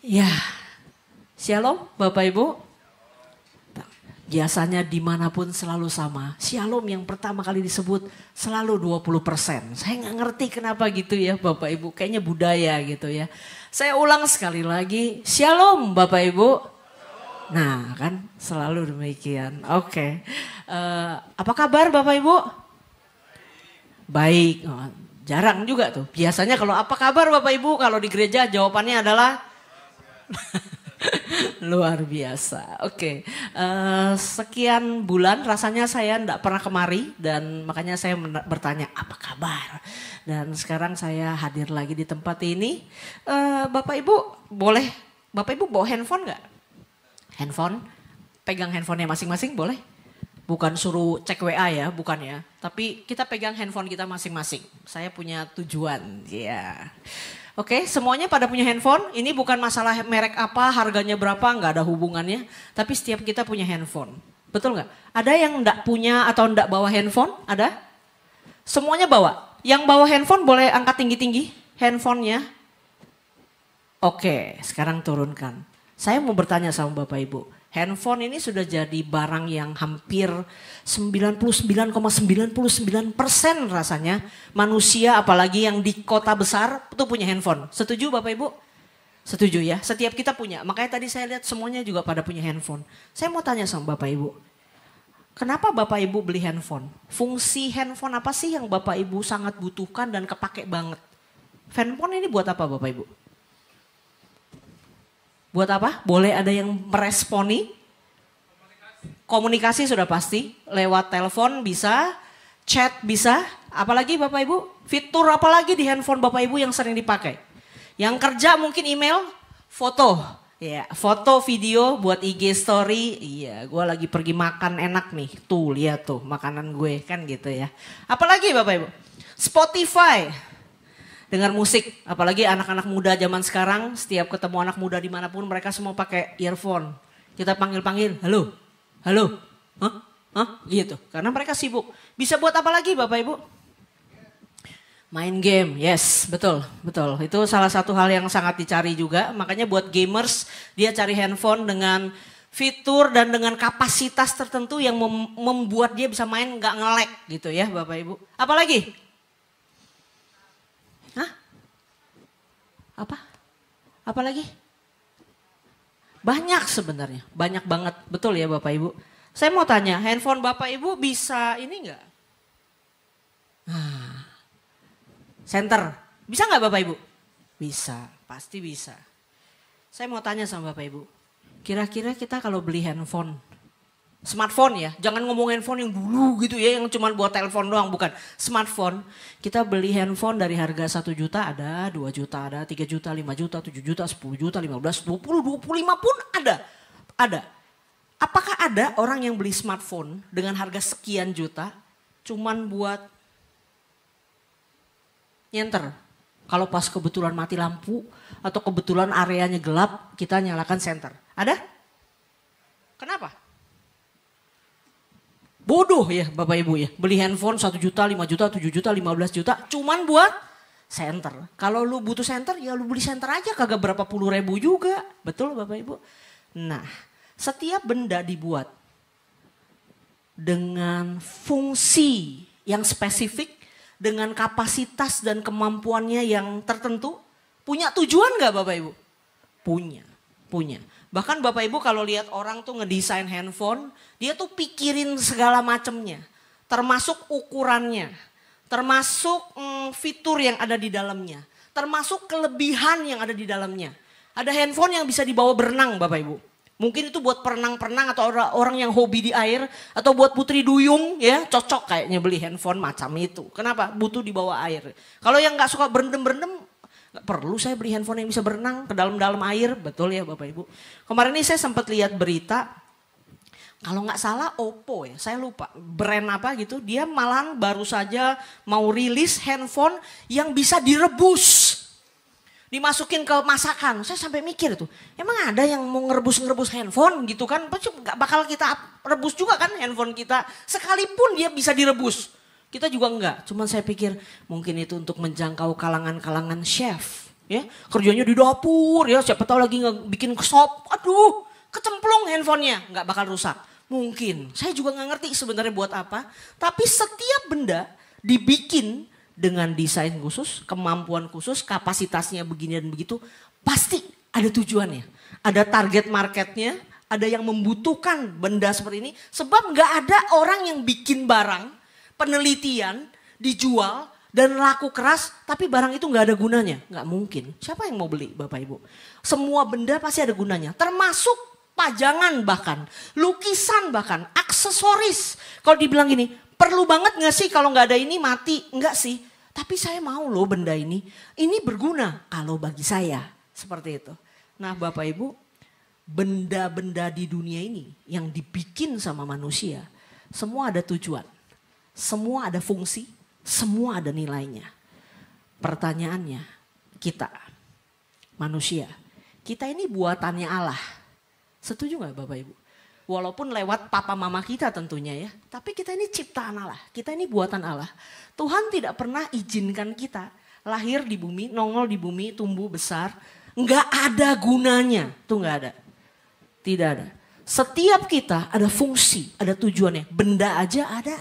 Ya, Shalom Bapak Ibu. Biasanya dimanapun selalu sama. Shalom yang pertama kali disebut selalu 20%. Saya nggak ngerti kenapa gitu ya Bapak Ibu. Kayaknya budaya gitu ya. Saya ulang sekali lagi. Shalom Bapak Ibu. Nah kan selalu demikian. Oke. Apa kabar Bapak Ibu? Baik. Oh, jarang juga tuh. Biasanya kalau apa kabar Bapak Ibu? Kalau di gereja jawabannya adalah luar biasa. Oke. Sekian bulan rasanya saya enggak pernah kemari dan makanya saya bertanya apa kabar. Dan sekarang saya hadir lagi di tempat ini. Bapak Ibu boleh, Bapak Ibu bawa handphone enggak? Handphone? Pegang handphonenya masing-masing boleh? Bukan suruh cek WA ya, bukan ya. Tapi kita pegang handphone kita masing-masing. Saya punya tujuan, ya. Oke, semuanya pada punya handphone. Ini bukan masalah merek apa, harganya berapa, nggak ada hubungannya. Tapi setiap kita punya handphone. Betul nggak? Ada yang nggak punya atau nggak bawa handphone? Ada? Semuanya bawa. Yang bawa handphone boleh angkat tinggi-tinggi handphonenya. Oke, sekarang turunkan. Saya mau bertanya sama Bapak Ibu. Handphone ini sudah jadi barang yang hampir 99,99% rasanya manusia apalagi yang di kota besar itu punya handphone. Setuju Bapak Ibu? Setuju ya, setiap kita punya. Makanya tadi saya lihat semuanya juga pada punya handphone. Saya mau tanya sama Bapak Ibu. Kenapa Bapak Ibu beli handphone? Fungsi handphone apa sih yang Bapak Ibu sangat butuhkan dan kepake banget? Handphone ini buat apa Bapak Ibu? Buat apa? Boleh ada yang meresponi? Komunikasi sudah pasti. Lewat telepon bisa, chat bisa. Apalagi Bapak Ibu? Fitur apalagi di handphone Bapak Ibu yang sering dipakai? Yang kerja mungkin email, foto. Ya, foto, video buat IG story. Iya, gue lagi pergi makan enak nih. Tuh, lihat tuh makanan gue kan gitu ya. Apalagi Bapak Ibu? Spotify. Dengar musik, apalagi anak-anak muda zaman sekarang, setiap ketemu anak muda dimanapun mereka semua pakai earphone. Kita panggil-panggil, halo, halo, gitu. Karena mereka sibuk. Bisa buat apa lagi Bapak Ibu? Main game, yes, betul, betul. Itu salah satu hal yang sangat dicari juga. Makanya buat gamers, dia cari handphone dengan fitur dan dengan kapasitas tertentu yang membuat dia bisa main nggak nge-lag gitu ya Bapak Ibu. Apalagi? Apa? Apa lagi? Banyak sebenarnya, banyak banget. Betul ya Bapak Ibu? Saya mau tanya, handphone Bapak Ibu bisa ini enggak? Center, bisa enggak Bapak Ibu? Bisa, pasti bisa. Saya mau tanya sama Bapak Ibu, kira-kira kita kalau beli handphone, smartphone ya, jangan ngomong handphone yang dulu gitu ya, yang cuma buat telepon doang, bukan. Smartphone, kita beli handphone dari harga 1 juta ada, 2 juta ada, 3 juta, 5 juta, 7 juta, 10 juta, 15, 20, 25 pun ada. Ada. Apakah ada orang yang beli smartphone dengan harga sekian juta, cuman buat nyenter? Kalau pas kebetulan mati lampu, atau kebetulan areanya gelap, kita nyalakan senter. Ada? Kenapa? Bodoh ya Bapak Ibu ya. Beli handphone 1 juta, 5 juta, 7 juta, 15 juta. Cuman buat senter. Kalau lu butuh senter ya lu beli senter aja. Kagak berapa puluh ribu juga. Betul Bapak Ibu? Nah setiap benda dibuat dengan fungsi yang spesifik. Dengan kapasitas dan kemampuannya yang tertentu. Punya tujuan gak Bapak Ibu? Punya. Bahkan Bapak Ibu kalau lihat orang tuh ngedesain handphone, dia tuh pikirin segala macamnya. Termasuk ukurannya, termasuk fitur yang ada di dalamnya, termasuk kelebihan yang ada di dalamnya. Ada handphone yang bisa dibawa berenang Bapak Ibu. Mungkin itu buat perenang-perenang atau orang yang hobi di air, atau buat putri duyung ya, cocok kayaknya beli handphone macam itu. Kenapa? Butuh dibawa air. Kalau yang gak suka berendam-berendam, gak perlu saya beli handphone yang bisa berenang ke dalam-dalam air. Betul ya Bapak Ibu. Kemarin ini saya sempat lihat berita. Kalau gak salah Oppo ya. Saya lupa brand apa gitu. Dia malahan baru saja mau rilis handphone yang bisa direbus. Dimasukin ke masakan. Saya sampai mikir tuh. Emang ada yang mau ngerebus-ngerebus handphone gitu kan. Gak bakal kita rebus juga kan handphone kita. Sekalipun dia bisa direbus. Kita juga enggak, cuman saya pikir mungkin itu untuk menjangkau kalangan-kalangan chef. Ya, kerjanya di dapur ya, siapa tahu lagi bikin sop, aduh kecemplung handphonenya, nggak bakal rusak. Mungkin, saya juga nggak ngerti sebenarnya buat apa. Tapi setiap benda dibikin dengan desain khusus, kemampuan khusus, kapasitasnya begini dan begitu, pasti ada tujuannya. Ada target marketnya, ada yang membutuhkan benda seperti ini. Sebab nggak ada orang yang bikin barang, penelitian, dijual, dan laku keras, tapi barang itu nggak ada gunanya. Nggak mungkin. Siapa yang mau beli Bapak Ibu? Semua benda pasti ada gunanya. Termasuk pajangan bahkan, lukisan bahkan, aksesoris. Kalau dibilang gini, perlu banget nggak sih kalau nggak ada ini mati? Enggak sih. Tapi saya mau loh benda ini. Ini berguna kalau bagi saya. Seperti itu. Nah Bapak Ibu, benda-benda di dunia ini yang dibikin sama manusia, semua ada tujuan. Semua ada fungsi. Semua ada nilainya. Pertanyaannya, kita manusia, kita ini buatannya Allah. Setuju gak Bapak Ibu? Walaupun lewat papa mama kita tentunya ya. Tapi kita ini ciptaan Allah, kita ini buatan Allah. Tuhan tidak pernah izinkan kita lahir di bumi, nongol di bumi, tumbuh besar. Nggak ada gunanya, tuh nggak ada. Tidak ada. Setiap kita ada fungsi, ada tujuannya. Benda aja ada.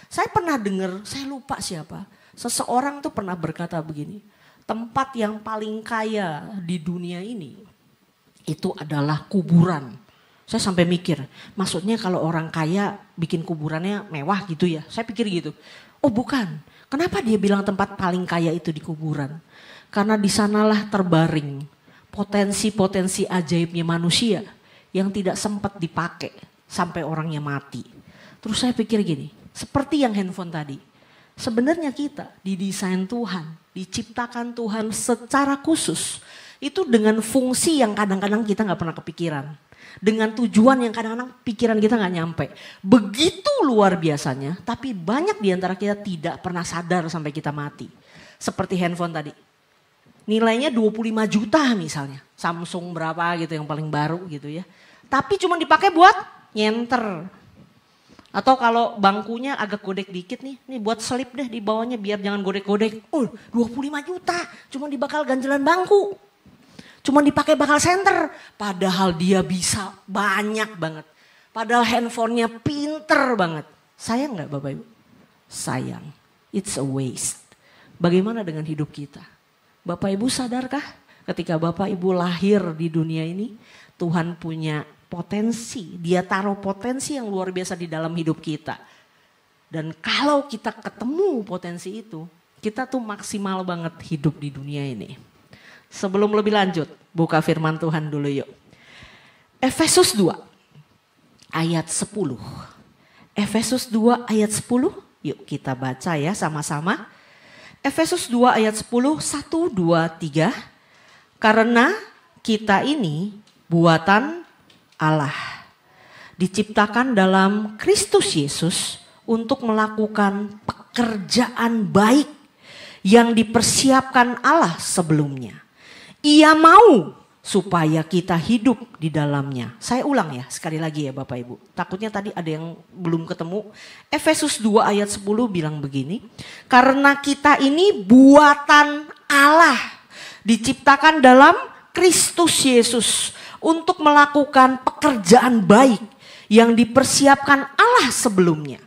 Saya pernah dengar, saya lupa siapa. Seseorang tuh pernah berkata begini. Tempat yang paling kaya di dunia ini itu adalah kuburan. Saya sampai mikir, maksudnya kalau orang kaya bikin kuburannya mewah gitu ya. Saya pikir gitu. Oh bukan, kenapa dia bilang tempat paling kaya itu di kuburan? Karena di sanalah terbaring potensi-potensi ajaibnya manusia yang tidak sempat dipakai sampai orangnya mati. Terus saya pikir gini, seperti yang handphone tadi. Sebenarnya kita didesain Tuhan, diciptakan Tuhan secara khusus. Itu dengan fungsi yang kadang-kadang kita gak pernah kepikiran. Dengan tujuan yang kadang-kadang pikiran kita gak nyampe. Begitu luar biasanya, tapi banyak di antara kita tidak pernah sadar sampai kita mati. Seperti handphone tadi. Nilainya 25 juta misalnya. Samsung berapa gitu yang paling baru gitu ya. Tapi cuma dipakai buat nyenter. Atau kalau bangkunya agak godek dikit nih buat selip deh di bawahnya biar jangan godek-godek. 25 juta cuma dibakal ganjelan bangku. Cuma dipakai bakal senter. Padahal dia bisa banyak banget. Padahal handphonenya pinter banget. Sayang gak Bapak Ibu? Sayang. It's a waste. Bagaimana dengan hidup kita? Bapak Ibu sadarkah ketika Bapak Ibu lahir di dunia ini, Tuhan punya potensi, dia taruh potensi yang luar biasa di dalam hidup kita. Dan kalau kita ketemu potensi itu, kita tuh maksimal banget hidup di dunia ini. Sebelum lebih lanjut, buka firman Tuhan dulu yuk. Efesus 2 ayat 10. Efesus 2 ayat 10, yuk kita baca ya sama-sama. Efesus 2 ayat 10, 1, 2, 3. Karena kita ini buatan Allah. Diciptakan dalam Kristus Yesus untuk melakukan pekerjaan baik yang dipersiapkan Allah sebelumnya. Ia mau supaya kita hidup di dalamnya. Saya ulang ya sekali lagi ya Bapak Ibu. Takutnya tadi ada yang belum ketemu. Efesus 2 ayat 10 bilang begini. Karena kita ini buatan Allah. Diciptakan dalam Kristus Yesus. Untuk melakukan pekerjaan baik yang dipersiapkan Allah sebelumnya.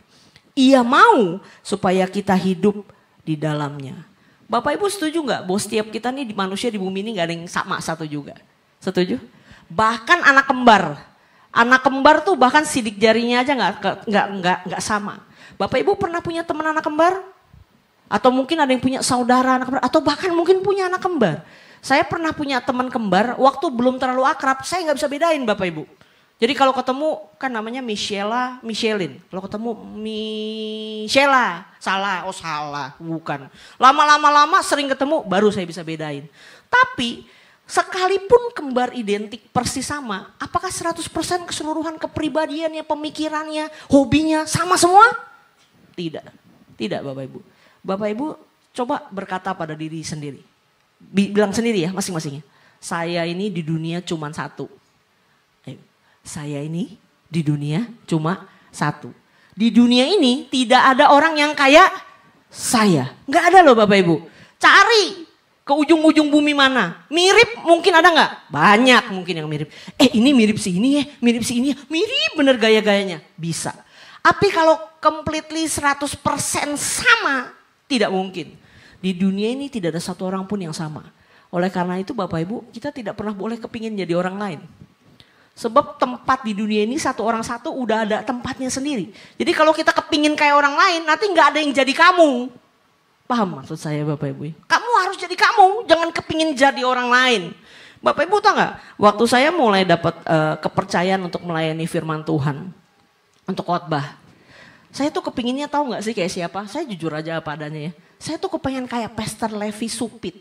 Ia mau supaya kita hidup di dalamnya. Bapak Ibu setuju nggak bahwa setiap kita nih di manusia di bumi ini nggak ada yang sama satu juga? Setuju? Bahkan anak kembar. Anak kembar tuh bahkan sidik jarinya aja nggak sama. Bapak Ibu pernah punya teman anak kembar? Atau mungkin ada yang punya saudara anak kembar? Atau bahkan mungkin punya anak kembar? Saya pernah punya teman kembar, waktu belum terlalu akrab, saya nggak bisa bedain Bapak Ibu. Jadi kalau ketemu kan namanya Michela, Michelin. Kalau ketemu Michela, salah, bukan. Lama-lama sering ketemu, baru saya bisa bedain. Tapi sekalipun kembar identik persis sama, apakah 100% keseluruhan kepribadiannya, pemikirannya, hobinya sama semua? Tidak, tidak Bapak Ibu. Bapak Ibu coba berkata pada diri sendiri. Bilang sendiri ya masing-masingnya. Saya ini di dunia cuma satu. Saya ini di dunia cuma satu. Di dunia ini tidak ada orang yang kayak saya. Nggak ada loh Bapak Ibu. Cari Ke ujung-ujung bumi mana? Mirip mungkin ada nggak? Banyak mungkin yang mirip. Ini mirip si ini ya, mirip si ini ya. Mirip bener gaya-gayanya. Bisa. Tapi kalau completely 100% sama, tidak mungkin. Di dunia ini tidak ada satu orang pun yang sama. Oleh karena itu Bapak Ibu, kita tidak pernah boleh kepingin jadi orang lain. Sebab tempat di dunia ini satu orang satu udah ada tempatnya sendiri. Jadi kalau kita kepingin kayak orang lain, nanti nggak ada yang jadi kamu. Paham maksud saya Bapak Ibu? Kamu harus jadi kamu, jangan kepingin jadi orang lain. Bapak Ibu tahu nggak? Waktu saya mulai dapat kepercayaan untuk melayani firman Tuhan, untuk khotbah. Saya tuh kepinginnya tahu nggak sih kayak siapa? Saya jujur aja apa adanya ya. Saya tuh kepengen kayak Pastor Levi Supit.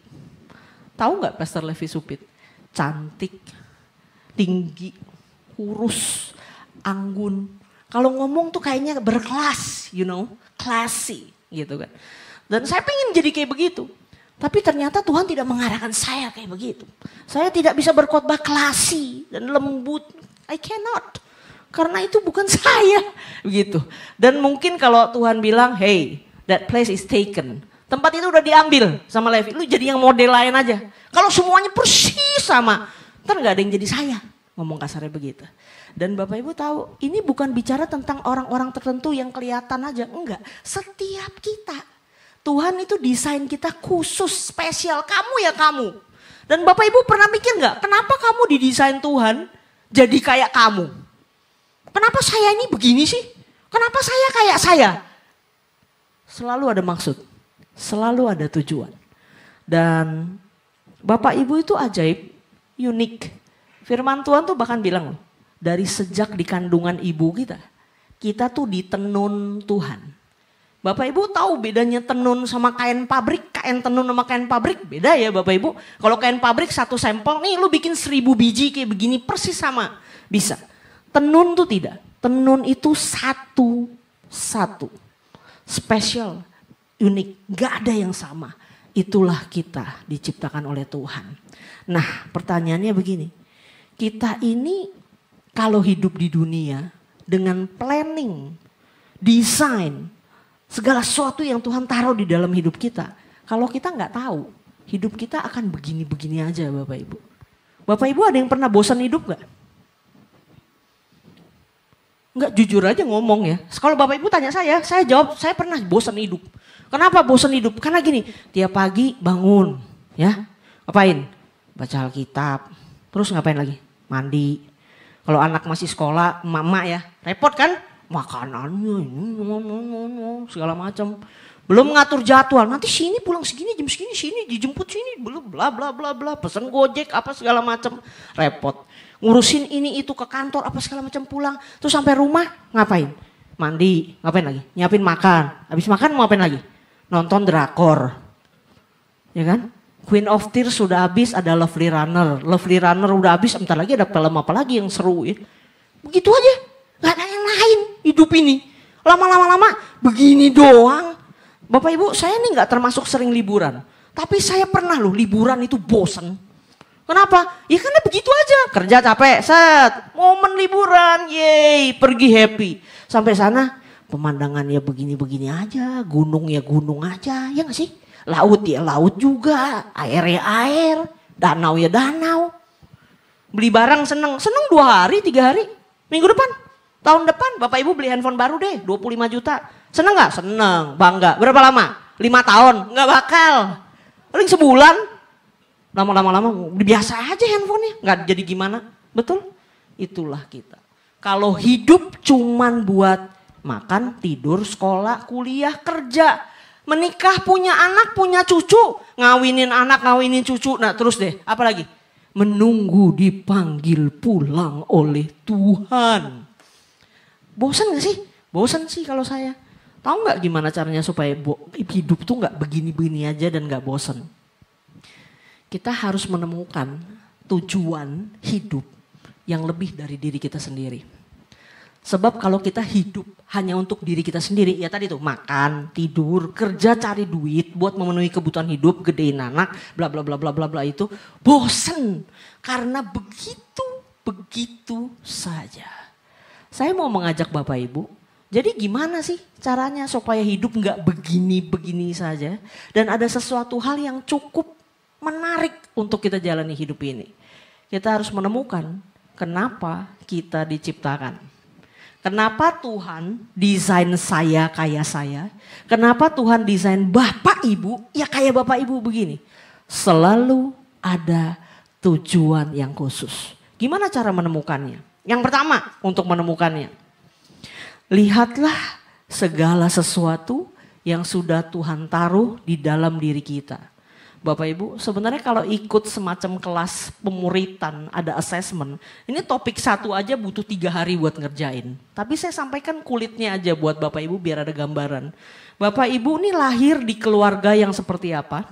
Tahu nggak Pastor Levi Supit? Cantik, tinggi, kurus, anggun. Kalau ngomong tuh kayaknya berkelas, classy gitu kan. Dan saya pengen jadi kayak begitu. Tapi ternyata Tuhan tidak mengarahkan saya kayak begitu. Saya tidak bisa berkhotbah classy dan lembut. I cannot. Karena itu bukan saya. Begitu. Dan mungkin kalau Tuhan bilang, hey, that place is taken. Tempat itu udah diambil sama Levi. Lu jadi yang model lain aja. Kalau semuanya persis sama. Ntar gak ada yang jadi saya. Ngomong kasarnya begitu. Dan Bapak Ibu tahu, ini bukan bicara tentang orang-orang tertentu yang kelihatan aja. Enggak. Setiap kita. Tuhan itu desain kita khusus, spesial. Kamu ya kamu. Dan Bapak Ibu pernah mikir gak, kenapa kamu didesain Tuhan jadi kayak kamu? Kenapa saya ini begini sih? Kenapa saya kayak saya? Selalu ada maksud. Selalu ada tujuan. Dan Bapak Ibu itu ajaib, unik. Firman Tuhan tuh bahkan bilang loh, dari sejak di kandungan ibu kita tuh ditenun Tuhan. Bapak Ibu tahu bedanya tenun sama kain pabrik? Kain tenun sama kain pabrik beda ya Bapak Ibu. Kalau kain pabrik satu sampel, nih lu bikin 1000 biji kayak begini persis sama. Bisa. Tenun tuh tidak. Tenun itu satu-satu. Spesial, unik, gak ada yang sama. Itulah kita diciptakan oleh Tuhan. Nah pertanyaannya begini. Kita ini kalau hidup di dunia dengan planning, desain, segala sesuatu yang Tuhan taruh di dalam hidup kita. Kalau kita nggak tahu, hidup kita akan begini-begini aja Bapak Ibu. Bapak Ibu ada yang pernah bosan hidup nggak? Nggak, jujur aja ngomong ya. Kalau Bapak Ibu tanya saya jawab saya pernah bosan hidup. Kenapa bosan hidup? Karena gini, tiap pagi bangun ya. Ngapain? Baca Alkitab. Terus ngapain lagi? Mandi. Kalau anak masih sekolah, emak-emak ya, repot kan? Makanannya ini segala macam. Belum ngatur jadwal. Nanti sini pulang segini, jam segini, sini dijemput sini, belum bla bla bla bla, pesan Gojek apa segala macam. Repot. Ngurusin ini itu ke kantor apa segala macam pulang. Terus sampai rumah ngapain? Mandi, ngapain lagi? Nyiapin makan. Habis makan mau ngapain lagi? Nonton drakor. Ya kan? Queen of Tears sudah habis, ada Lovely Runner. Lovely Runner udah habis, bentar lagi ada film apa lagi yang seru ya. Begitu aja. Gak ada yang lain hidup ini. Lama-lama begini doang. Bapak Ibu, saya ini gak termasuk sering liburan. Tapi saya pernah loh liburan itu bosen. Kenapa? Ya karena begitu aja. Kerja capek, set. Momen liburan, yeay, pergi happy. Sampai sana pemandangannya begini-begini aja. Gunung ya gunung aja, ya gak sih? Laut ya laut juga, air ya air, danau ya danau. Beli barang seneng 2 hari, 3 hari. Minggu depan, tahun depan Bapak Ibu beli handphone baru deh, 25 juta. Seneng gak? Seneng, bangga. Berapa lama? 5 tahun, gak bakal. Paling sebulan. Lama-lama biasa aja handphonenya, gak jadi gimana. Betul? Itulah kita. Kalau hidup cuman buat makan, tidur, sekolah, kuliah, kerja. Menikah, punya anak, punya cucu. Ngawinin anak, ngawinin cucu. Nah terus deh, apa lagi? Menunggu dipanggil pulang oleh Tuhan. Bosan gak sih? Bosan sih kalau saya. Tahu gak gimana caranya supaya hidup tuh gak begini-begini aja dan gak bosan? Kita harus menemukan tujuan hidup yang lebih dari diri kita sendiri. Sebab kalau kita hidup hanya untuk diri kita sendiri, ya tadi tuh makan, tidur, kerja, cari duit buat memenuhi kebutuhan hidup, gedein anak, bla bla bla bla bla bla itu bosen. Karena begitu saja. Saya mau mengajak Bapak Ibu, jadi gimana sih caranya supaya hidup nggak begini-begini saja dan ada sesuatu hal yang cukup menarik untuk kita jalani hidup ini. Kita harus menemukan kenapa kita diciptakan. Kenapa Tuhan desain saya kayak saya? Kenapa Tuhan desain Bapak Ibu ya kayak Bapak Ibu begini? Selalu ada tujuan yang khusus. Gimana cara menemukannya? Yang pertama untuk menemukannya. Lihatlah segala sesuatu yang sudah Tuhan taruh di dalam diri kita. Bapak Ibu, sebenarnya kalau ikut semacam kelas pemuritan, ada assessment, ini topik satu aja butuh 3 hari buat ngerjain. Tapi saya sampaikan kulitnya aja buat Bapak Ibu biar ada gambaran. Bapak Ibu ini lahir di keluarga yang seperti apa?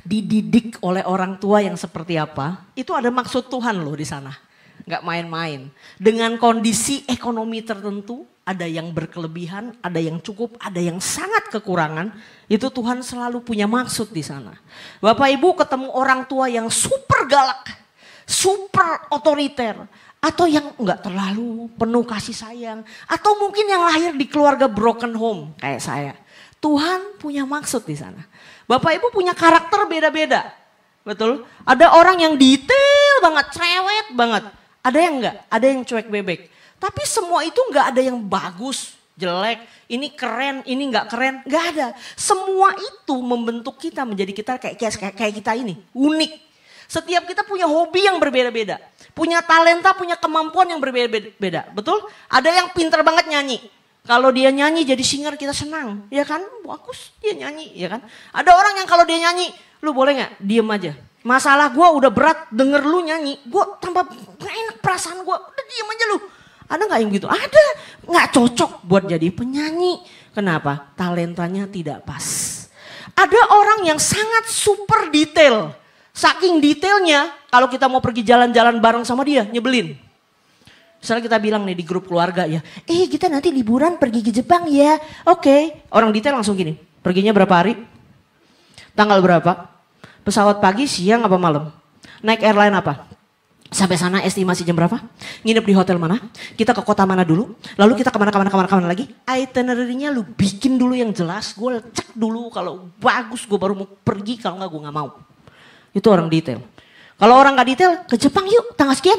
Dididik oleh orang tua yang seperti apa? Itu ada maksud Tuhan loh di sana. Nggak main-main. Dengan kondisi ekonomi tertentu, ada yang berkelebihan, ada yang cukup, ada yang sangat kekurangan. Itu Tuhan selalu punya maksud di sana. Bapak Ibu ketemu orang tua yang super galak, super otoriter, atau yang nggak terlalu penuh kasih sayang, atau mungkin yang lahir di keluarga broken home kayak saya. Tuhan punya maksud di sana. Bapak Ibu punya karakter beda-beda, betul? Ada orang yang detail banget, cerewet banget. Ada yang enggak, ada yang cuek bebek. Tapi semua itu enggak ada yang bagus, jelek, ini keren, ini enggak keren, enggak ada. Semua itu membentuk kita menjadi kita kayak kita ini, unik. Setiap kita punya hobi yang berbeda-beda. Punya talenta, punya kemampuan yang berbeda-beda, betul? Ada yang pintar banget nyanyi. Kalau dia nyanyi jadi singer kita senang, ya kan? Bagus dia nyanyi, ya kan? Ada orang yang kalau dia nyanyi, lu boleh nggak diem aja? Masalah gue udah berat denger lu nyanyi, gue tambah gak enak perasaan gue, udah diem aja lu. Ada gak yang gitu? Ada, gak cocok buat jadi penyanyi. Kenapa? Talentanya tidak pas. Ada orang yang sangat super detail. Saking detailnya, kalau kita mau pergi jalan-jalan bareng sama dia, nyebelin. Misalnya kita bilang nih di grup keluarga ya, kita nanti liburan pergi ke Jepang ya. Oke, orang detail langsung gini, perginya berapa hari? Tanggal berapa? Pesawat pagi, siang, apa malam? Naik airline apa? Sampai sana estimasi jam berapa? Nginep di hotel mana? Kita ke kota mana dulu? Lalu kita kemana lagi? Itinerary-nya lu bikin dulu yang jelas. Gue cek dulu kalau bagus gue baru mau pergi. Kalau enggak gue gak mau. Itu orang detail. Kalau orang gak detail, ke Jepang yuk tanggal sekian.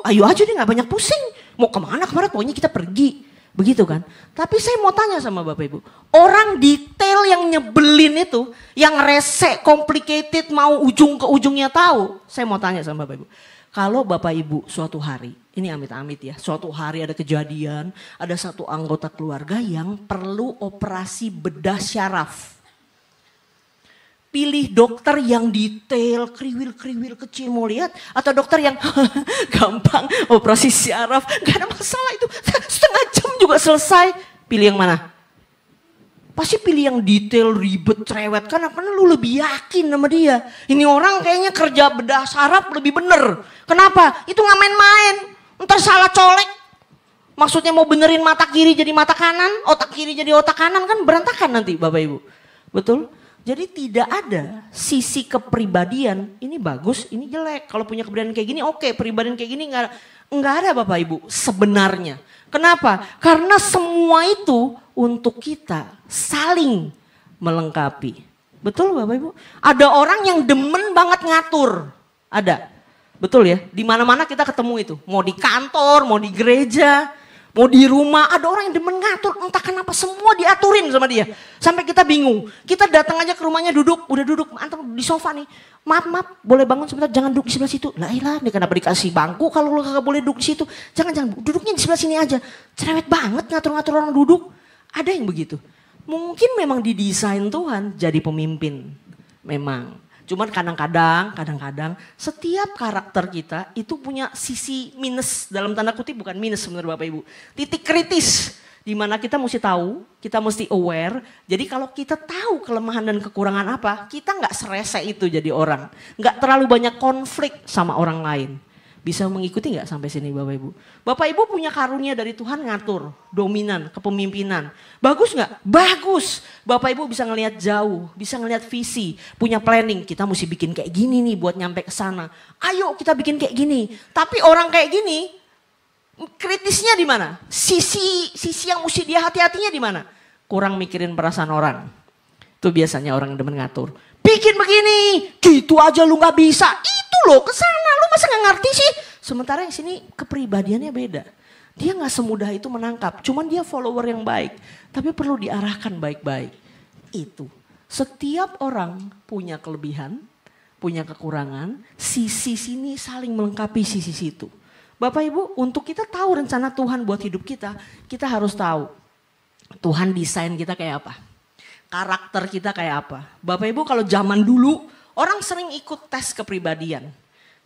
Ayo aja deh gak banyak pusing. Mau kemana pokoknya kita pergi. Begitu kan. Tapi saya mau tanya sama Bapak Ibu. Orang detail yang nyebelin itu. Yang rese, complicated, mau ujung ke ujungnya tahu. Saya mau tanya sama Bapak Ibu. Kalau Bapak Ibu suatu hari. Ini amit-amit ya. Suatu hari ada kejadian. Ada satu anggota keluarga yang perlu operasi bedah syaraf. Pilih dokter yang detail, kriwil-kriwil kecil mau lihat. Atau dokter yang gampang operasi syaraf. Gak ada masalah itu. Setengah jam juga selesai. Pilih yang mana? Pasti pilih yang detail, ribet, cerewet. Karena lu lebih yakin sama dia. Ini orang kayaknya kerja bedah syaraf lebih bener. Kenapa? Itu gak main-main. Ntar salah colek. Maksudnya mau benerin mata kiri jadi mata kanan. Otak kiri jadi otak kanan kan berantakan nanti Bapak Ibu. Betul? Jadi tidak ada sisi kepribadian, ini bagus, ini jelek. Kalau punya kepribadian kayak gini oke, kepribadian kayak gini enggak ada Bapak Ibu sebenarnya. Kenapa? Karena semua itu untuk kita saling melengkapi. Betul Bapak Ibu? Ada orang yang demen banget ngatur. Ada. Betul ya? Di mana-mana kita ketemu itu. Mau di kantor, mau di gereja. Mau di rumah, ada orang yang demen ngatur, entah kenapa semua diaturin sama dia. Sampai kita bingung, kita datang aja ke rumahnya duduk, udah duduk, antum di sofa nih. Maaf, boleh bangun sebentar, jangan duduk di sebelah situ. Lah ilah, nih kenapa dikasih bangku kalau lu kagak boleh duduk di situ. Jangan, duduknya di sebelah sini aja. Cerewet banget ngatur-ngatur orang duduk. Ada yang begitu. Mungkin memang didesain Tuhan jadi pemimpin, memang. Cuman kadang-kadang setiap karakter kita itu punya sisi minus, dalam tanda kutip bukan minus sebenarnya Bapak Ibu. Titik kritis di mana kita mesti tahu, kita mesti aware. Jadi kalau kita tahu kelemahan dan kekurangan apa, kita nggak serese itu jadi orang. Nggak terlalu banyak konflik sama orang lain. Bisa mengikuti nggak sampai sini Bapak Ibu? Bapak Ibu punya karunia dari Tuhan ngatur, dominan, kepemimpinan. Bagus nggak? Bagus. Bapak Ibu bisa ngelihat jauh, bisa ngelihat visi, punya planning. Kita mesti bikin kayak gini nih buat nyampe ke sana. Ayo kita bikin kayak gini. Tapi orang kayak gini, kritisnya di mana? Sisi yang mesti dia hati-hatinya di mana? Kurang mikirin perasaan orang. Itu biasanya orang yang demen ngatur. Bikin begini, gitu aja lu gak bisa. Itu loh kesana, lu masa gak ngerti sih? Sementara yang sini kepribadiannya beda. Dia gak semudah itu menangkap, cuman dia follower yang baik. Tapi perlu diarahkan baik-baik. Itu, setiap orang punya kelebihan, punya kekurangan. Sisi sini saling melengkapi sisi situ. Bapak Ibu, untuk kita tahu rencana Tuhan buat hidup kita harus tahu. Tuhan desain kita kayak apa? Karakter kita kayak apa? Bapak Ibu kalau zaman dulu orang sering ikut tes kepribadian.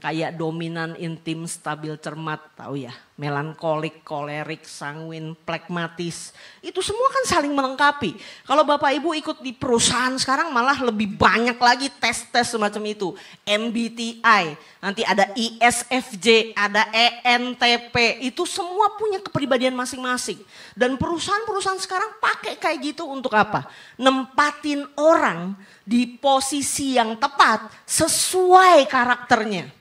Kayak dominan, intim, stabil, cermat, tahu ya. Melankolik, kolerik, sanguin, plekmatis. Itu semua kan saling melengkapi. Kalau Bapak Ibu ikut di perusahaan sekarang malah lebih banyak lagi tes-tes semacam itu. MBTI, nanti ada ISFJ, ada ENTP. Itu semua punya kepribadian masing-masing. Dan perusahaan-perusahaan sekarang pakai kayak gitu untuk apa? Nempatin orang di posisi yang tepat sesuai karakternya.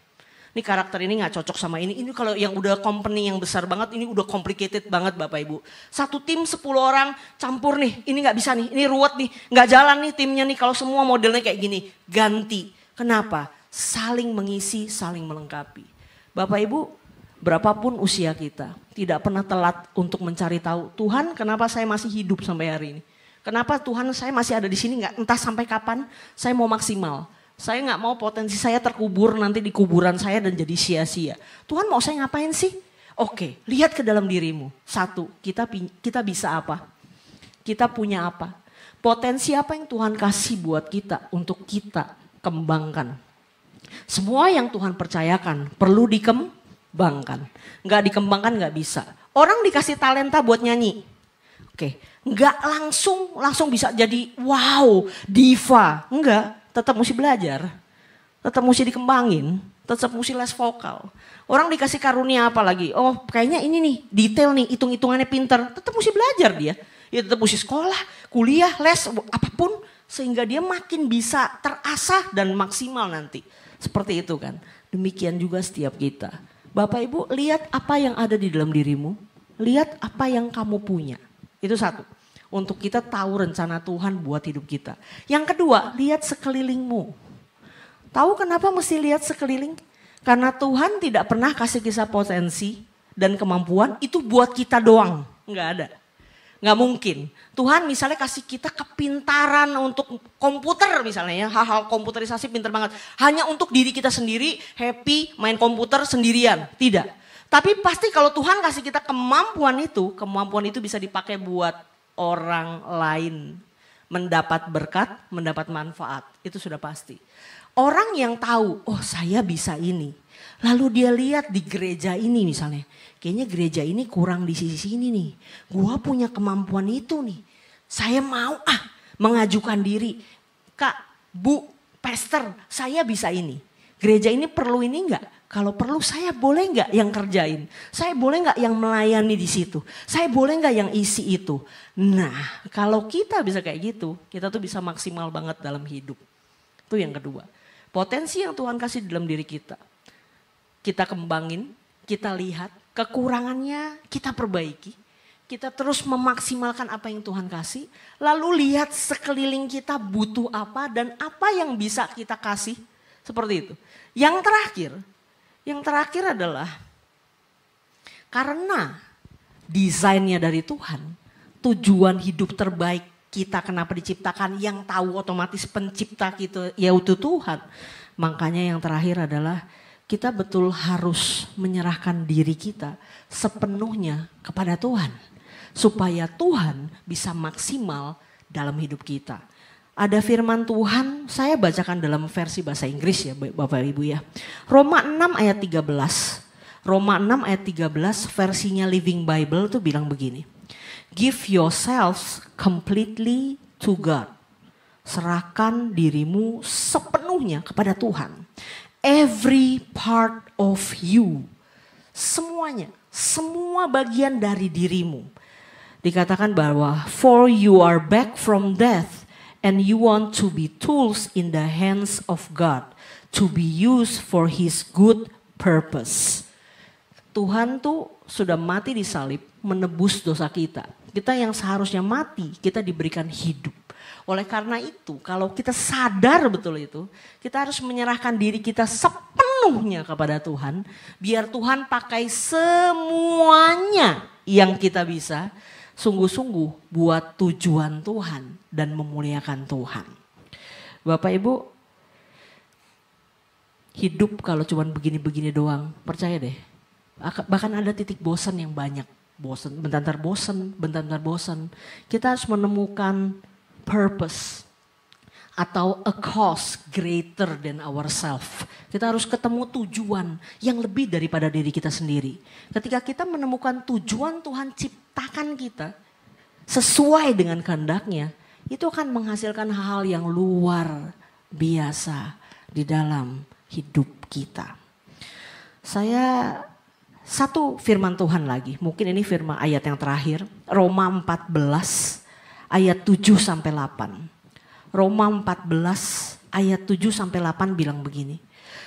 Ini karakter ini gak cocok sama ini. Ini kalau yang udah company yang besar banget, ini udah complicated banget Bapak Ibu. Satu tim 10 orang campur nih, ini gak bisa nih, ini ruwet nih. Gak jalan nih timnya nih kalau semua modelnya kayak gini. Ganti. Kenapa? Saling mengisi, saling melengkapi. Bapak Ibu, berapapun usia kita, tidak pernah telat untuk mencari tahu. Tuhan kenapa saya masih hidup sampai hari ini? Kenapa Tuhan saya masih ada di sini entah sampai kapan, saya mau maksimal. Saya gak mau potensi saya terkubur nanti di kuburan saya dan jadi sia-sia. Tuhan mau saya ngapain sih? Oke, lihat ke dalam dirimu. Satu, kita bisa apa? Kita punya apa? Potensi apa yang Tuhan kasih buat kita untuk kita kembangkan. Semua yang Tuhan percayakan perlu dikembangkan. Gak dikembangkan gak bisa. Orang dikasih talenta buat nyanyi. Oke, gak langsung bisa jadi wow, diva. Enggak. Tetap mesti belajar, tetap mesti dikembangin, tetap mesti les vokal. Orang dikasih karunia apa lagi? Oh kayaknya ini nih, detail nih, hitung-hitungannya pinter. Tetap mesti belajar dia. Ya tetap mesti sekolah, kuliah, les, apapun. Sehingga dia makin bisa terasah dan maksimal nanti. Seperti itu kan. Demikian juga setiap kita. Bapak Ibu lihat apa yang ada di dalam dirimu. Lihat apa yang kamu punya. Itu satu. Untuk kita tahu rencana Tuhan buat hidup kita. Yang kedua, lihat sekelilingmu. Tahu kenapa mesti lihat sekeliling? Karena Tuhan tidak pernah kasih kisah potensi dan kemampuan itu buat kita doang. Enggak ada. Enggak mungkin. Tuhan misalnya kasih kita kepintaran untuk komputer misalnya ya. Hal-hal komputerisasi pintar banget. Hanya untuk diri kita sendiri, happy main komputer sendirian. Tidak. Tapi pasti kalau Tuhan kasih kita kemampuan itu bisa dipakai buat orang lain mendapat berkat, mendapat manfaat. Itu sudah pasti. Orang yang tahu, oh saya bisa ini. Lalu dia lihat di gereja ini misalnya. Kayaknya gereja ini kurang di sisi ini nih. Gua punya kemampuan itu nih. Saya mau mengajukan diri. Kak, Bu, pastor, saya bisa ini. Gereja ini perlu ini enggak? Kalau perlu saya boleh enggak yang kerjain? Saya boleh enggak yang melayani di situ? Saya boleh enggak yang isi itu? Nah, kalau kita bisa kayak gitu, kita tuh bisa maksimal banget dalam hidup. Itu yang kedua. Potensi yang Tuhan kasih dalam diri kita. Kita kembangin, kita lihat, kekurangannya kita perbaiki. Kita terus memaksimalkan apa yang Tuhan kasih. Lalu lihat sekeliling kita butuh apa dan apa yang bisa kita kasih. Seperti itu. Yang terakhir adalah karena desainnya dari Tuhan, tujuan hidup terbaik kita kenapa diciptakan, yang tahu otomatis pencipta kita yaitu Tuhan. Makanya yang terakhir adalah kita betul harus menyerahkan diri kita sepenuhnya kepada Tuhan. Supaya Tuhan bisa maksimal dalam hidup kita. Ada firman Tuhan, saya bacakan dalam versi bahasa Inggris ya Bapak Ibu ya. Roma 6 ayat 13. Roma 6 ayat 13 versinya Living Bible itu bilang begini. Give yourselves completely to God. Serahkan dirimu sepenuhnya kepada Tuhan. Every part of you. Semuanya, semua bagian dari dirimu. Dikatakan bahwa for you are back from death. And you want to be tools in the hands of God. To be used for His good purpose. Tuhan tuh sudah mati di salib menebus dosa kita. Kita yang seharusnya mati, kita diberikan hidup. Oleh karena itu, kalau kita sadar betul itu, kita harus menyerahkan diri kita sepenuhnya kepada Tuhan. Biar Tuhan pakai semuanya yang kita bisa, sungguh-sungguh buat tujuan Tuhan dan memuliakan Tuhan. Bapak Ibu, hidup kalau cuma begini-begini doang, percaya deh. Bahkan ada titik bosan yang banyak. Bentar-bentar bosan. Kita harus menemukan purpose atau a cause greater than ourselves. Kita harus ketemu tujuan yang lebih daripada diri kita sendiri. Ketika kita menemukan tujuan Tuhan ciptakan kita sesuai dengan kehendaknya, itu akan menghasilkan hal yang luar biasa di dalam hidup kita. Satu firman Tuhan lagi, mungkin ini firman ayat yang terakhir, Roma 14 ayat 7 sampai 8. Roma 14 ayat 7 sampai 8 bilang begini.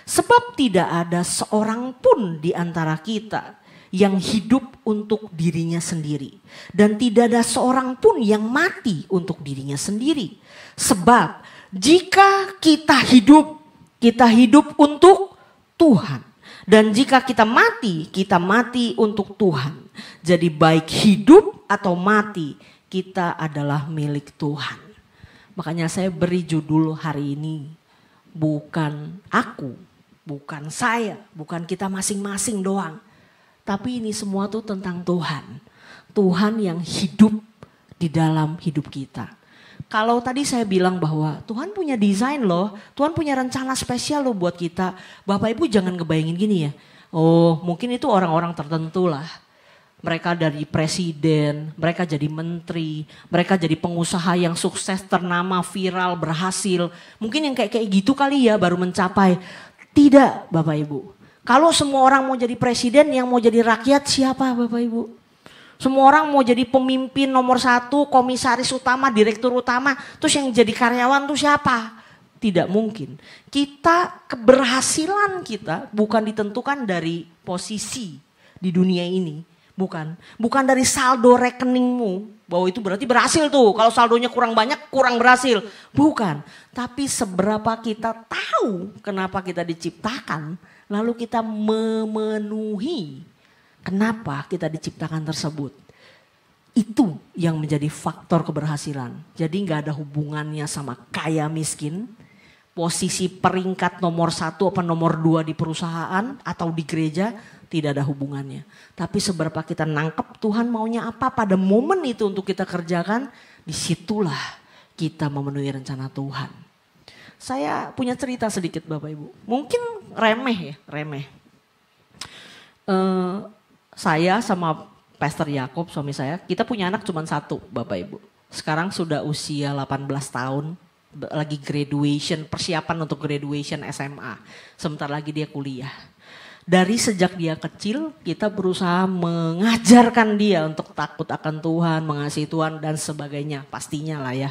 Sebab tidak ada seorang pun di antara kita yang hidup untuk dirinya sendiri. Dan tidak ada seorang pun yang mati untuk dirinya sendiri. Sebab jika kita hidup untuk Tuhan. Dan jika kita mati untuk Tuhan. Jadi baik hidup atau mati, kita adalah milik Tuhan. Makanya saya beri judul hari ini, bukan aku, bukan saya, bukan kita masing-masing doang. Tapi ini semua tuh tentang Tuhan. Tuhan yang hidup di dalam hidup kita. Kalau tadi saya bilang bahwa Tuhan punya desain loh, Tuhan punya rencana spesial loh buat kita. Bapak Ibu jangan ngebayangin gini ya, oh mungkin itu orang-orang tertentu lah. Mereka dari presiden, mereka jadi menteri, mereka jadi pengusaha yang sukses, ternama, viral, berhasil. Mungkin yang kayak gitu kali ya baru mencapai. Tidak Bapak Ibu, kalau semua orang mau jadi presiden, yang mau jadi rakyat siapa Bapak Ibu? Semua orang mau jadi pemimpin nomor 1, komisaris utama, direktur utama. Terus yang jadi karyawan tuh siapa? Tidak mungkin. Keberhasilan kita bukan ditentukan dari posisi di dunia ini. Bukan dari saldo rekeningmu. Bahwa itu berarti berhasil tuh. Kalau saldonya kurang banyak, kurang berhasil. Bukan. Tapi seberapa kita tahu kenapa kita diciptakan. Lalu kita memenuhi kenapa kita diciptakan tersebut. Itu yang menjadi faktor keberhasilan. Jadi gak ada hubungannya sama kaya miskin. Posisi peringkat nomor 1 atau nomor 2 di perusahaan atau di gereja. Tidak ada hubungannya. Tapi seberapa kita nangkep Tuhan maunya apa pada momen itu untuk kita kerjakan. Disitulah kita memenuhi rencana Tuhan. Saya punya cerita sedikit Bapak Ibu. Mungkin remeh. Saya sama Pastor Yakob suami saya, kita punya anak cuma 1 Bapak Ibu. Sekarang sudah usia 18 tahun, lagi persiapan untuk graduation SMA. Sebentar lagi dia kuliah. Dari sejak dia kecil kita berusaha mengajarkan dia untuk takut akan Tuhan, mengasihi Tuhan dan sebagainya. Pastinya lah ya.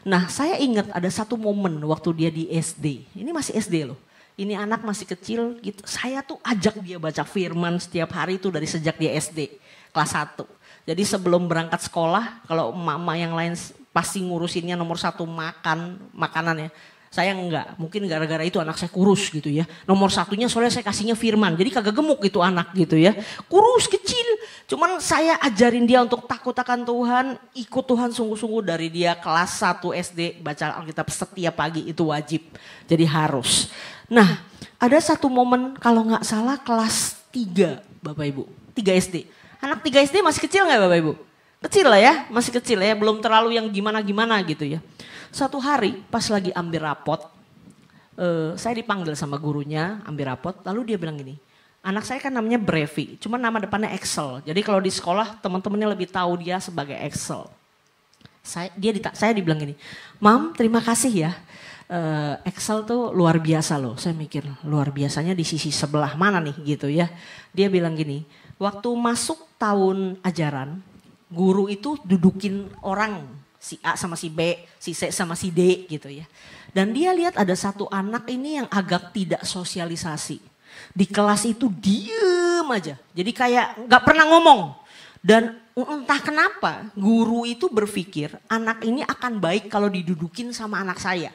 Nah saya ingat ada satu momen waktu dia di SD, ini masih SD loh. Ini anak masih kecil gitu. Saya tuh ajak dia baca firman setiap hari itu dari sejak dia SD kelas 1. Jadi sebelum berangkat sekolah kalau emak-emak yang lain pasti ngurusinnya nomor 1 makanannya. Saya enggak, mungkin gara-gara itu anak saya kurus gitu ya. Nomor 1-nya soalnya saya kasihnya firman, jadi kagak gemuk gitu anak gitu ya. Kurus, kecil, cuman saya ajarin dia untuk takut akan Tuhan, ikut Tuhan sungguh-sungguh dari dia kelas 1 SD, baca Alkitab setiap pagi itu wajib, jadi harus. Nah ada satu momen kalau gak salah kelas 3 Bapak Ibu, 3 SD. Anak 3 SD masih kecil gak Bapak Ibu? Kecil lah ya, masih kecil ya, belum terlalu yang gimana-gimana gitu ya. Suatu hari pas lagi ambil rapot, saya dipanggil sama gurunya ambil rapot, lalu dia bilang gini, anak saya kan namanya Brevi, cuma nama depannya Excel. Jadi kalau di sekolah teman-temannya lebih tahu dia sebagai Excel. Saya dibilang gini, Mam terima kasih ya, Excel tuh luar biasa loh. Saya mikir luar biasanya di sisi sebelah mana nih gitu ya. Dia bilang gini, waktu masuk tahun ajaran, guru itu dudukin orang, si A sama si B, si C sama si D gitu ya. Dan dia lihat ada satu anak ini yang agak tidak sosialisasi. Di kelas itu diem aja, jadi kayak gak pernah ngomong. Dan entah kenapa guru itu berpikir anak ini akan baik kalau didudukin sama anak saya.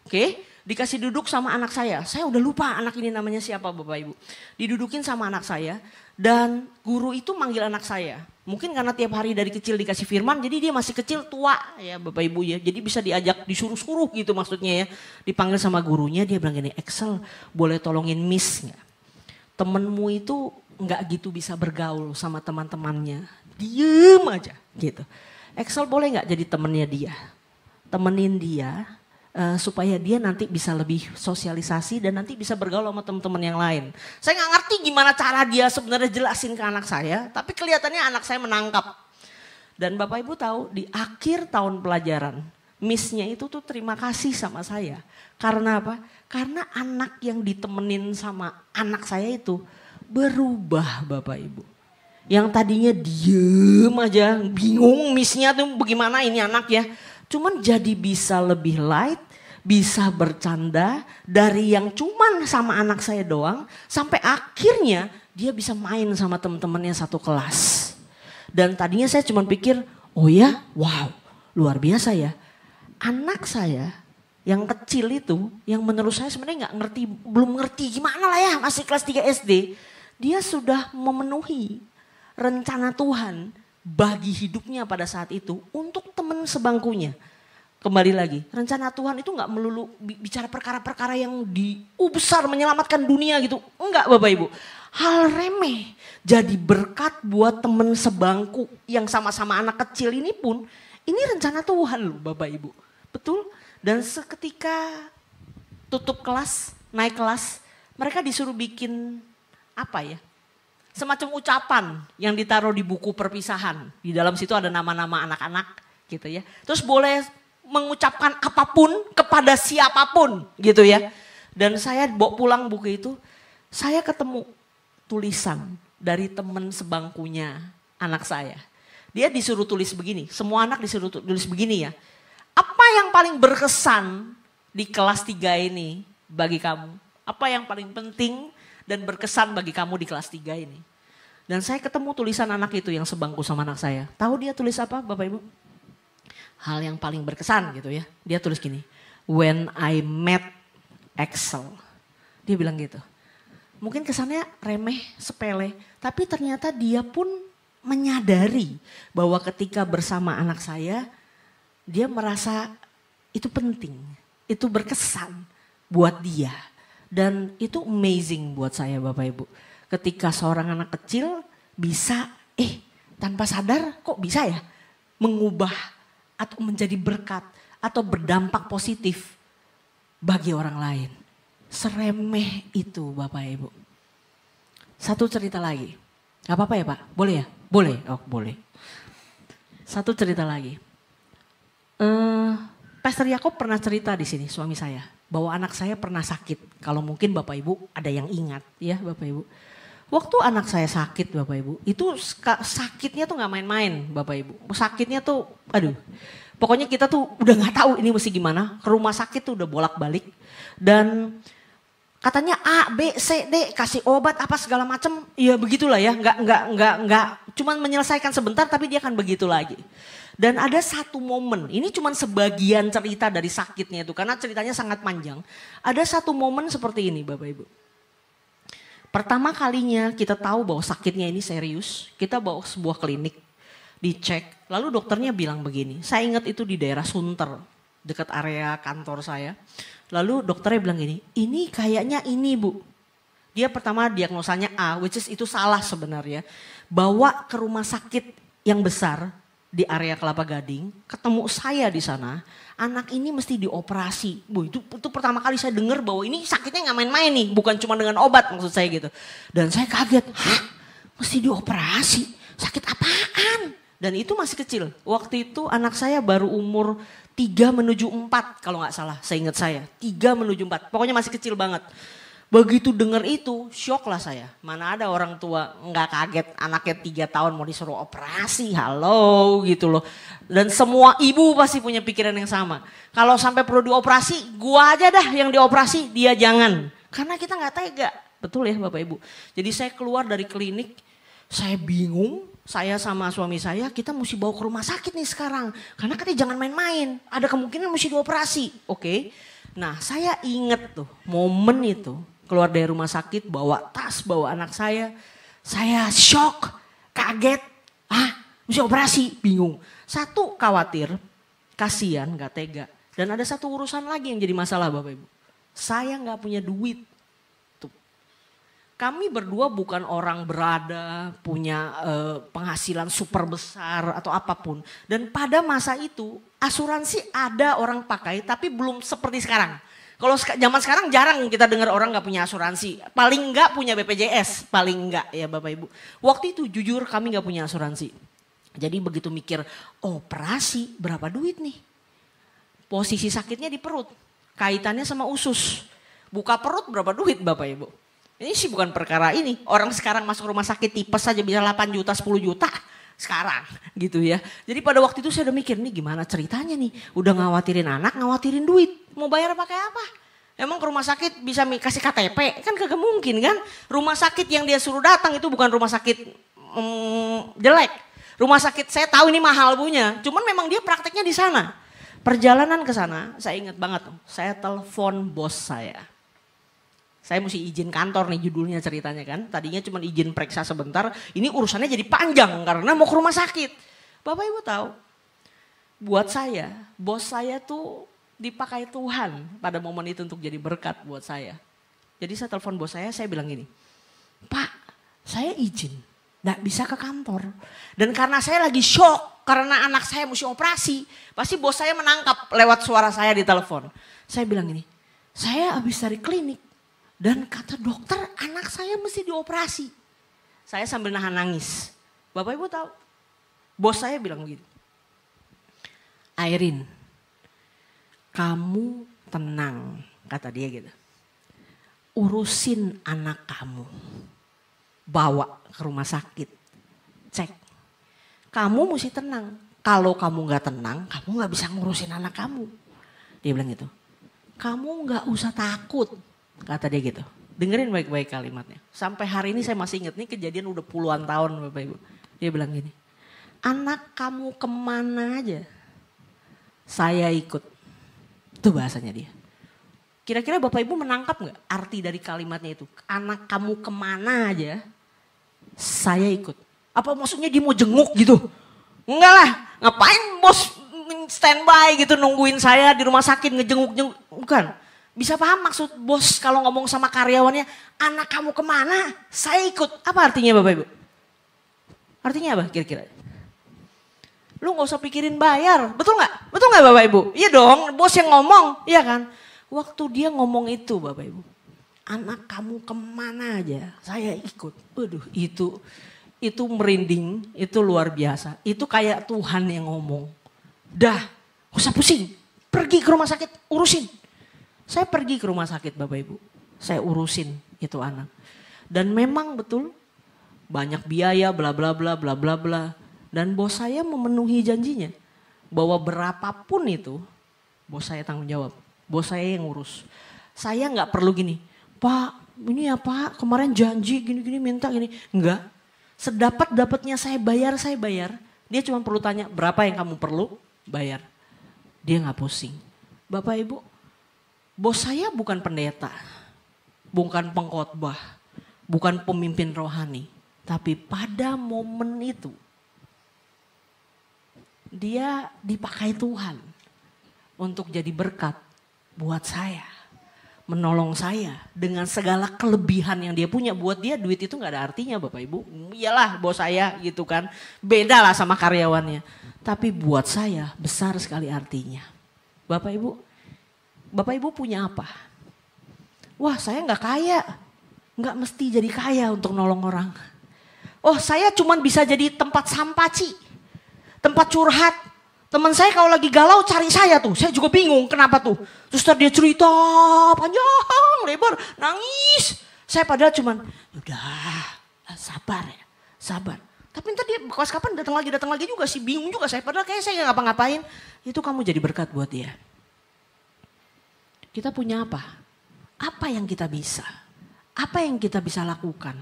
Oke, dikasih duduk sama anak saya udah lupa anak ini namanya siapa Bapak Ibu. Didudukin sama anak saya dan guru itu manggil anak saya. Mungkin karena tiap hari dari kecil dikasih firman jadi dia masih kecil tua ya Bapak Ibu ya. Jadi bisa diajak disuruh-suruh gitu maksudnya ya. Dipanggil sama gurunya dia bilang gini, Excel boleh tolongin miss gak? Temenmu itu gak gitu bisa bergaul sama teman-temannya. Diem aja gitu. Excel boleh gak jadi temennya dia? Temenin dia. Supaya dia nanti bisa lebih sosialisasi dan nanti bisa bergaul sama teman-teman yang lain. Saya nggak ngerti gimana cara dia sebenarnya jelasin ke anak saya, tapi kelihatannya anak saya menangkap. Dan Bapak Ibu tahu di akhir tahun pelajaran, miss-nya itu tuh terima kasih sama saya. Karena apa? Karena anak yang ditemenin sama anak saya itu berubah Bapak Ibu. Yang tadinya diem aja, bingung miss-nya tuh bagaimana ini anak ya. Cuman jadi bisa lebih light, bisa bercanda dari yang cuman sama anak saya doang. Sampai akhirnya dia bisa main sama teman-temannya satu kelas. Dan tadinya saya cuma pikir, oh ya wow luar biasa ya. Anak saya yang kecil itu yang menurut saya sebenarnya nggak ngerti, belum ngerti gimana lah ya masih kelas 3 SD. Dia sudah memenuhi rencana Tuhan bagi hidupnya pada saat itu untuk teman sebangkunya. Kembali lagi, rencana Tuhan itu gak melulu bicara perkara-perkara yang besar menyelamatkan dunia gitu. Enggak Bapak Ibu, hal remeh jadi berkat buat teman sebangku yang sama-sama anak kecil ini pun. Ini rencana Tuhan loh Bapak Ibu, betul. Dan seketika tutup kelas, naik kelas, mereka disuruh bikin apa ya? Semacam ucapan yang ditaruh di buku perpisahan. Di dalam situ ada nama-nama anak-anak gitu ya. Terus boleh mengucapkan apapun kepada siapapun gitu ya. Dan saya bawa pulang buku itu, saya ketemu tulisan dari teman sebangkunya anak saya. Dia disuruh tulis begini, semua anak disuruh tulis begini ya. Apa yang paling berkesan di kelas 3 ini bagi kamu? Apa yang paling penting dan berkesan bagi kamu di kelas 3 ini? Dan saya ketemu tulisan anak itu yang sebangku sama anak saya. Tahu dia tulis apa Bapak Ibu? Hal yang paling berkesan gitu ya. Dia tulis gini, when I met Excel. Dia bilang gitu. Mungkin kesannya remeh, sepele. Tapi ternyata dia pun menyadari bahwa ketika bersama anak saya, dia merasa itu penting. Itu berkesan buat dia. Dan itu amazing buat saya Bapak Ibu. Ketika seorang anak kecil bisa tanpa sadar kok bisa ya mengubah atau menjadi berkat atau berdampak positif bagi orang lain. Seremeh itu Bapak Ibu. Satu cerita lagi. Gak apa-apa ya Pak? Boleh ya? Boleh? Oh boleh. Satu cerita lagi. Pastor Yakob pernah cerita di sini suami saya. Bahwa anak saya pernah sakit. Kalau mungkin Bapak Ibu ada yang ingat ya Bapak Ibu. Waktu anak saya sakit Bapak Ibu, itu sakitnya tuh gak main-main Bapak Ibu. Sakitnya tuh, aduh. Pokoknya kita tuh udah gak tahu ini mesti gimana. Ke rumah sakit tuh udah bolak-balik. Dan katanya A, B, C, D kasih obat apa segala macam. Ya begitulah ya, nggak. Cuman menyelesaikan sebentar tapi dia akan begitu lagi. Dan ada satu momen, ini cuman sebagian cerita dari sakitnya itu. Karena ceritanya sangat panjang. Ada satu momen seperti ini Bapak Ibu. Pertama kalinya kita tahu bahwa sakitnya ini serius, kita bawa ke sebuah klinik, dicek, lalu dokternya bilang begini, saya ingat itu di daerah Sunter, dekat area kantor saya. Lalu dokternya bilang gini, ini kayaknya ini Bu. Dia pertama diagnosanya A, which is itu salah sebenarnya. Bawa ke rumah sakit yang besar di area Kelapa Gading, ketemu saya di sana. Anak ini mesti dioperasi. Bu, itu pertama kali saya dengar bahwa ini sakitnya nggak main-main nih. Bukan cuma dengan obat maksud saya gitu. Dan saya kaget. Hah? Mesti dioperasi? Sakit apaan? Dan itu masih kecil. Waktu itu anak saya baru umur 3 menuju 4 kalau nggak salah. Seingat saya. 3 menuju 4. Pokoknya masih kecil banget. Begitu dengar itu, shock lah saya. Mana ada orang tua nggak kaget anaknya 3 tahun mau disuruh operasi, halo gitu loh. Dan semua ibu pasti punya pikiran yang sama. Kalau sampai perlu dioperasi, gua aja dah yang dioperasi, dia jangan. Karena kita nggak tega, betul ya Bapak Ibu. Jadi saya keluar dari klinik, Saya bingung, saya sama suami saya kita mesti bawa ke rumah sakit nih sekarang. Karena katanya jangan main-main, ada kemungkinan mesti dioperasi. Oke. Nah saya inget tuh momen itu keluar dari rumah sakit bawa tas, bawa anak saya. Saya shock, kaget, mesti operasi, bingung. Satu khawatir, kasihan, gak tega. Dan ada satu urusan lagi yang jadi masalah Bapak Ibu. Saya gak punya duit. Kami berdua bukan orang berada, punya penghasilan super besar atau apapun. Dan pada masa itu asuransi ada orang pakai tapi belum seperti sekarang. Kalau zaman sekarang jarang kita dengar orang gak punya asuransi. Paling gak punya BPJS, paling gak ya Bapak Ibu. Waktu itu jujur kami gak punya asuransi. Jadi begitu mikir operasi berapa duit nih. Posisi sakitnya di perut, kaitannya sama usus. Buka perut berapa duit Bapak Ibu. Ini sih bukan perkara ini. Orang sekarang masuk rumah sakit tipes saja bisa 8 juta, 10 juta. Sekarang gitu ya. Jadi pada waktu itu saya udah mikir nih gimana ceritanya nih. Udah ngawatirin anak, ngawatirin duit. Mau bayar pakai apa? Emang ke rumah sakit bisa kasih KTP? Kan kagak mungkin kan. Rumah sakit yang dia suruh datang itu bukan rumah sakit jelek. Rumah sakit saya tahu ini mahal punya. Cuman memang dia prakteknya di sana. Perjalanan ke sana saya ingat banget. Saya telepon bos saya. Saya mesti izin kantor nih judulnya ceritanya kan. Tadinya cuma izin periksa sebentar. Ini urusannya jadi panjang karena mau ke rumah sakit. Bapak Ibu tahu. Buat saya, bos saya tuh dipakai Tuhan pada momen itu untuk jadi berkat buat saya. Jadi saya telepon bos saya bilang gini. Pak, saya izin. Nggak bisa ke kantor. Dan karena saya lagi shock karena anak saya mesti operasi. Pasti bos saya menangkap lewat suara saya di telepon. Saya bilang gini. Saya habis dari klinik. Dan kata dokter anak saya mesti dioperasi. Saya sambil nahan nangis. Bapak Ibu tahu. Bos saya bilang begitu. Airin, kamu tenang, kata dia gitu. Urusin anak kamu. Bawa ke rumah sakit. Cek. Kamu mesti tenang. Kalau kamu gak tenang, kamu gak bisa ngurusin anak kamu. Dia bilang gitu. Kamu gak usah takut. Kata dia gitu. Dengerin baik-baik kalimatnya. Sampai hari ini saya masih ingat nih kejadian udah puluhan tahun Bapak Ibu. Dia bilang gini. Anak kamu kemana aja. Saya ikut. Itu bahasanya dia. Kira-kira Bapak Ibu menangkap gak arti dari kalimatnya itu? Anak kamu kemana aja. Saya ikut. Apa maksudnya dia mau jenguk gitu? Enggak lah. Ngapain bos standby gitu nungguin saya di rumah sakit ngejenguk-jenguk. Bukan. Bisa paham maksud bos kalau ngomong sama karyawannya, anak kamu kemana? Saya ikut. Apa artinya Bapak Ibu? Artinya apa kira-kira? Lu gak usah pikirin bayar. Betul gak? Betul gak Bapak Ibu? Iya dong, bos yang ngomong. Iya kan? Waktu dia ngomong itu Bapak Ibu. Anak kamu kemana aja, saya ikut. Waduh itu merinding, itu luar biasa. Itu kayak Tuhan yang ngomong. Dah, gak usah pusing. Pergi ke rumah sakit, urusin. Saya pergi ke rumah sakit Bapak Ibu. Saya urusin itu anak. Dan memang betul banyak biaya bla bla bla bla bla bla. Dan bos saya memenuhi janjinya. Bahwa berapapun itu bos saya tanggung jawab. Bos saya yang ngurus. Saya gak perlu gini. Pak ini ya Pak kemarin janji gini-gini minta gini. Enggak. Sedapat-dapatnya saya bayar. Dia cuma perlu tanya berapa yang kamu perlu bayar. Dia gak pusing. Bapak Ibu. Bos saya bukan pendeta, bukan pengkhotbah, bukan pemimpin rohani. Tapi pada momen itu, dia dipakai Tuhan untuk jadi berkat buat saya. Menolong saya dengan segala kelebihan yang dia punya. Buat dia duit itu gak ada artinya Bapak Ibu. Iyalah bos saya gitu kan, beda lah sama karyawannya. Tapi buat saya besar sekali artinya. Bapak Ibu punya apa? Wah saya gak kaya. Gak mesti jadi kaya untuk nolong orang. Oh saya cuma bisa jadi tempat sampaci. Tempat curhat. Teman saya kalau lagi galau cari saya tuh. Saya juga bingung kenapa tuh. Terus dia cerita panjang lebar. Nangis. Saya padahal cuman udah sabar ya. Sabar. Tapi ntar dia kapan datang lagi juga sih. Bingung juga saya. Padahal kayak saya gak ngapa-ngapain. Itu kamu jadi berkat buat dia. Kita punya apa? Apa yang kita bisa? Apa yang kita bisa lakukan?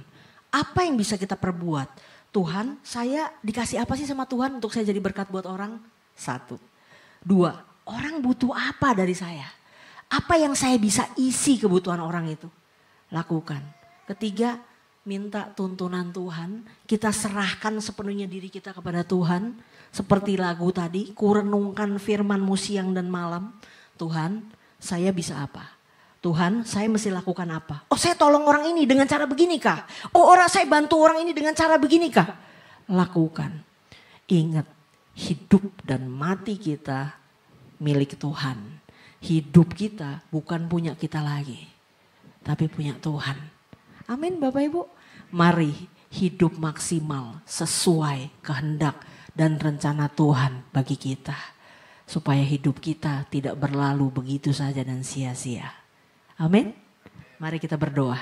Apa yang bisa kita perbuat? Tuhan, saya dikasih apa sih sama Tuhan untuk saya jadi berkat buat orang? 1. 2, orang butuh apa dari saya? Apa yang saya bisa isi kebutuhan orang itu? Lakukan. 3, minta tuntunan Tuhan. Kita serahkan sepenuhnya diri kita kepada Tuhan. Seperti lagu tadi, kurenungkan firman-Mu siang dan malam. Tuhan, saya bisa apa? Tuhan, saya mesti lakukan apa? Oh, saya tolong orang ini dengan cara begini kah? Oh, saya bantu orang ini dengan cara begini kah? Lakukan. Ingat, hidup dan mati kita milik Tuhan. Hidup kita bukan punya kita lagi, tapi punya Tuhan. Amin Bapak Ibu. Mari hidup maksimal sesuai kehendak dan rencana Tuhan bagi kita. Supaya hidup kita tidak berlalu begitu saja dan sia-sia. Amin. Mari kita berdoa.